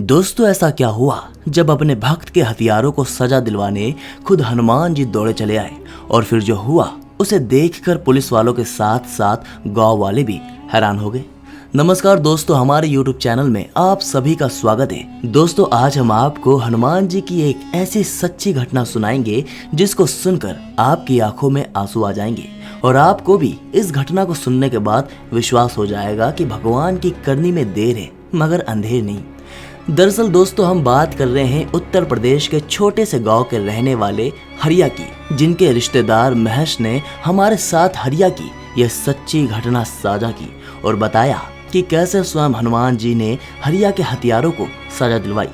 दोस्तों ऐसा क्या हुआ जब अपने भक्त के हथियारों को सजा दिलवाने खुद हनुमान जी दौड़े चले आए और फिर जो हुआ उसे देखकर पुलिस वालों के साथ साथ गांव वाले भी हैरान हो गए। नमस्कार दोस्तों, हमारे YouTube चैनल में आप सभी का स्वागत है। दोस्तों आज हम आपको हनुमान जी की एक ऐसी सच्ची घटना सुनाएंगे जिसको सुनकर आपकी आंखों में आंसू आ जाएंगे और आपको भी इस घटना को सुनने के बाद विश्वास हो जाएगा कि भगवान की करनी में देर है मगर अंधेर नहीं। दरअसल दोस्तों हम बात कर रहे हैं उत्तर प्रदेश के छोटे से गांव के रहने वाले हरिया की, जिनके रिश्तेदार महेश ने हमारे साथ हरिया की यह सच्ची घटना साझा की और बताया कि कैसे स्वयं हनुमान जी ने हरिया के हथियारों को सजा दिलवाई।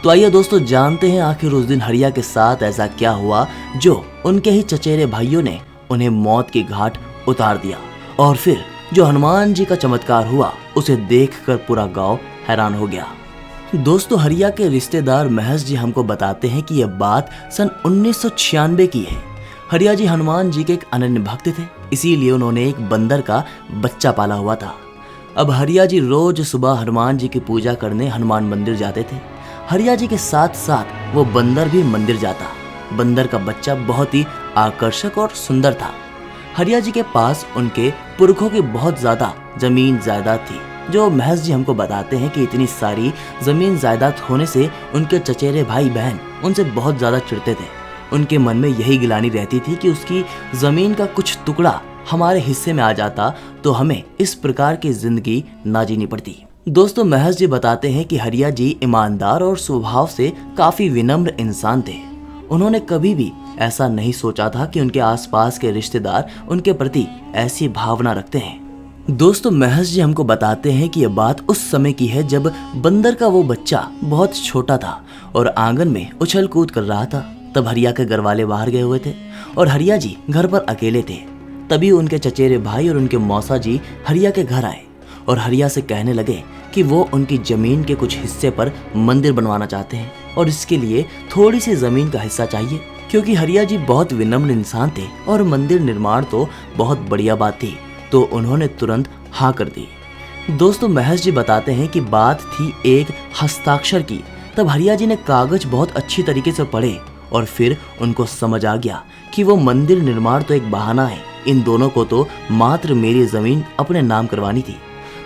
तो आइए दोस्तों जानते हैं आखिर उस दिन हरिया के साथ ऐसा क्या हुआ जो उनके ही चचेरे भाइयों ने उन्हें मौत की घाट उतार दिया और फिर जो हनुमान जी का चमत्कार हुआ उसे देखकर पूरा गांव हैरान हो गया। दोस्तों हरिया के रिश्तेदार महेश जी हमको बताते हैं कि यह बात सन 1996 की है। हरिया जी हनुमान जी के एक अनन्य भक्त थे, इसीलिए उन्होंने एक बंदर का बच्चा पाला हुआ था। अब हरिया जी रोज सुबह हनुमान जी की पूजा करने हनुमान मंदिर जाते थे। हरिया जी के साथ साथ वो बंदर भी मंदिर जाता। बंदर का बच्चा बहुत ही आकर्षक और सुंदर था। हरिया जी के पास उनके पुरखों की बहुत ज्यादा जमीन जायदाद थी, जो महेश जी हमको बताते हैं कि इतनी सारी जमीन जायदाद होने से उनके चचेरे भाई बहन उनसे बहुत ज्यादा चिढ़ते थे। उनके मन में यही गिलानी रहती थी कि उसकी जमीन का कुछ टुकड़ा हमारे हिस्से में आ जाता तो हमें इस प्रकार की जिंदगी ना जीनी पड़ती। दोस्तों महेश जी बताते हैं कि हरिया जी ईमानदार और स्वभाव से काफी विनम्र इंसान थे। उन्होंने कभी भी ऐसा नहीं सोचा था कि उनके आसपास के रिश्तेदार उनके प्रति ऐसी भावना रखते हैं। दोस्तों महेश जी हमको बताते हैं कि यह बात उस समय की है जब बंदर का वो बच्चा बहुत छोटा था और आंगन में उछल कूद कर रहा था। तब हरिया के घर वाले बाहर गए हुए थे और हरिया जी घर पर अकेले थे। तभी उनके चचेरे भाई और उनके मौसा जी हरिया के घर आए और हरिया से कहने लगे कि वो उनकी जमीन के कुछ हिस्से पर मंदिर बनवाना चाहते हैं और इसके लिए थोड़ी सी जमीन का हिस्सा चाहिए, क्योंकि हरिया जी बहुत विनम्र इंसान थे और मंदिर निर्माण तो बहुत बढ़िया बात थी। तो उन्होंने तुरंत हाँ कर दी। दोस्तों महेश जी बताते हैं कि बात थी एक हस्ताक्षर की। तब हरिया जी ने कागज बहुत अच्छी तरीके से पढ़े और फिर उनको समझ आ गया कि वो मंदिर निर्माण तो एक बहाना है, इन दोनों को तो मात्र मेरी जमीन अपने नाम करवानी थी।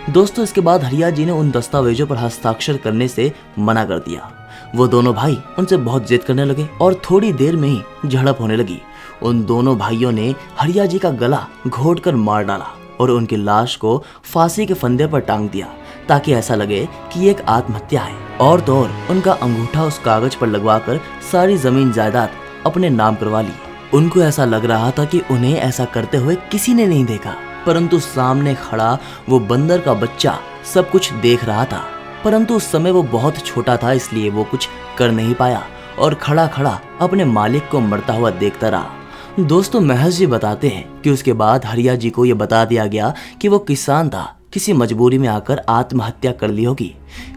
दोस्तों इसके बाद हरिया जी ने उन दस्तावेजों पर हस्ताक्षर करने से मना कर दिया। वो दोनों भाई उनसे बहुत जिद करने लगे और थोड़ी देर में ही झड़प होने लगी। उन दोनों भाइयों ने हरिया जी का गला घोंटकर मार डाला और उनकी लाश को फांसी के फंदे पर टांग दिया ताकि ऐसा लगे कि ये एक आत्महत्या है। और तो और उनका अंगूठा उस कागज पर लगवाकर सारी जमीन जायदाद अपने नाम करवा ली। उनको ऐसा लग रहा था कि उन्हें ऐसा करते हुए किसी ने नहीं देखा, परंतु सामने खड़ा वो बंदर का बच्चा सब कुछ देख रहा था। परंतु उस समय वो बहुत छोटा था, इसलिए वो कुछ कर नहीं पाया और खड़ा खड़ा अपने मालिक को मरता हुआ देखता रहा। दोस्तों महेश जी बताते हैं कि उसके बाद हरिया जी को यह बता दिया गया कि वो किसान था, किसी मजबूरी में आकर आत्महत्या कर ली होगी।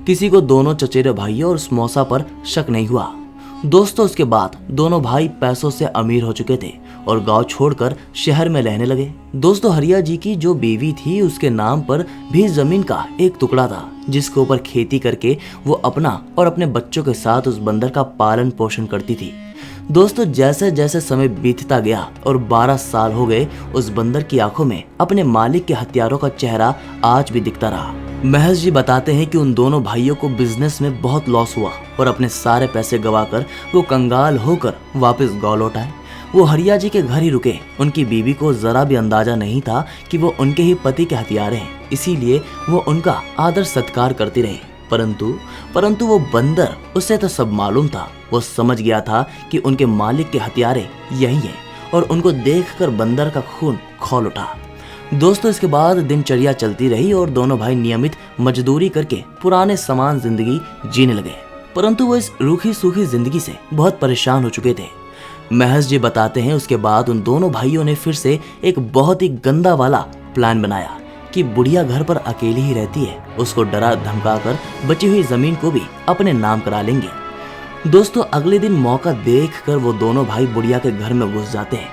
किसी को दोनों चचेरे भाइयों और उस मौसा पर शक नहीं हुआ। दोस्तों उसके बाद दोनों भाई पैसों से अमीर हो चुके थे और गांव छोड़कर शहर में रहने लगे। दोस्तों हरिया जी की जो बीवी थी उसके नाम पर भी जमीन का एक टुकड़ा था, जिसके ऊपर खेती करके वो अपना और अपने बच्चों के साथ उस बंदर का पालन पोषण करती थी। दोस्तों जैसे जैसे समय बीतता गया और 12 साल हो गए, उस बंदर की आंखों में अपने मालिक के हथियारों का चेहरा आज भी दिखता रहा। महेश जी बताते हैं कि उन दोनों भाइयों को बिजनेस में बहुत लॉस हुआ और अपने सारे पैसे गवाकर वो कंगाल होकर वापस गांव लौट आए। वो हरिया जी के घर ही रुके। उनकी बीवी को जरा भी अंदाजा नहीं था कि वो उनके ही पति के हथियारे हैं, इसीलिए वो उनका आदर सत्कार करती रही। परंतु वो बंदर, उसे तो सब मालूम था। वो समझ गया था कि उनके मालिक के हथियारे यही हैं और उनको देखकर बंदर का खून खौल उठा। दोस्तों इसके बाद दिनचर्या चलती रही और दोनों भाई नियमित मजदूरी करके पुराने समान जिंदगी जीने लगे, परंतु वो इस रूखी सूखी जिंदगी से बहुत परेशान हो चुके थे। महेश जी बताते हैं उसके बाद उन दोनों भाइयों ने फिर से एक बहुत ही गंदा वाला प्लान बनाया कि बुढ़िया घर पर अकेली ही रहती है, उसको डरा धमकाकर बची हुई जमीन को भी अपने नाम करा लेंगे। दोस्तों अगले दिन मौका देखकर वो दोनों भाई बुढ़िया के घर में घुस जाते हैं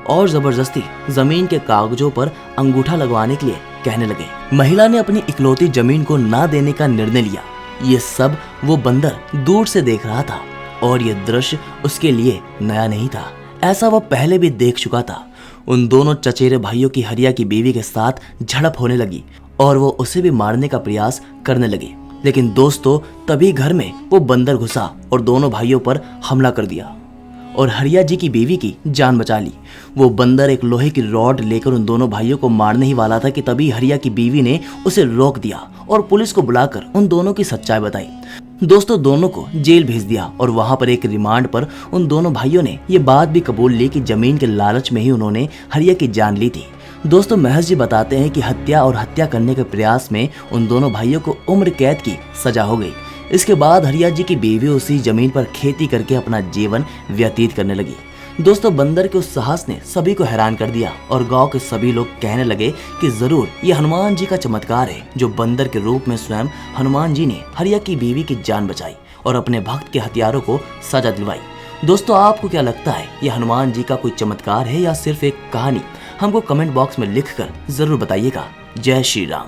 और जबरदस्ती जमीन के कागजों पर अंगूठा लगवाने के लिए कहने लगे। महिला ने अपनी इकलौती जमीन को ना देने का निर्णय लिया ये सब वो बंदर दूर से देख रहा था और ये दृश्य उसके लिए नया नहीं था। ऐसा वो पहले भी देख चुका था। उन दोनों चचेरे भाइयों की हरिया की बीवी के साथ झड़प होने लगी और वो उसे भी मारने का प्रयास करने लगे। लेकिन दोस्तों तभी घर में वो बंदर घुसा और दोनों भाइयों पर हमला कर दिया और हरिया जी की बीवी की जान बचा ली। वो बंदर एक लोहे की रॉड लेकर उन दोनों भाइयों को मारने ही वाला था कि तभी हरिया की बीवी ने उसे रोक दिया और पुलिस को बुलाकर उन दोनों की सच्चाई बताई। दोस्तों दोनों को जेल भेज दिया और वहां पर एक रिमांड पर उन दोनों भाइयों ने ये बात भी कबूल ली कि जमीन के लालच में ही उन्होंने हरिया की जान ली थी। दोस्तों महज जी बताते हैं कि हत्या और हत्या करने के प्रयास में उन दोनों भाइयों को उम्र कैद की सजा हो गई। इसके बाद हरिया जी की बीवी उसी जमीन पर खेती करके अपना जीवन व्यतीत करने लगी। दोस्तों बंदर के उस साहस ने सभी को हैरान कर दिया और गांव के सभी लोग कहने लगे कि जरूर ये हनुमान जी का चमत्कार है, जो बंदर के रूप में स्वयं हनुमान जी ने हरिया की बीवी की जान बचाई और अपने भक्त के हथियारों को सजा दिलवाई। दोस्तों आपको क्या लगता है, ये हनुमान जी का कोई चमत्कार है या सिर्फ एक कहानी? हमको कमेंट बॉक्स में लिखकर जरूर बताइएगा। जय श्री राम।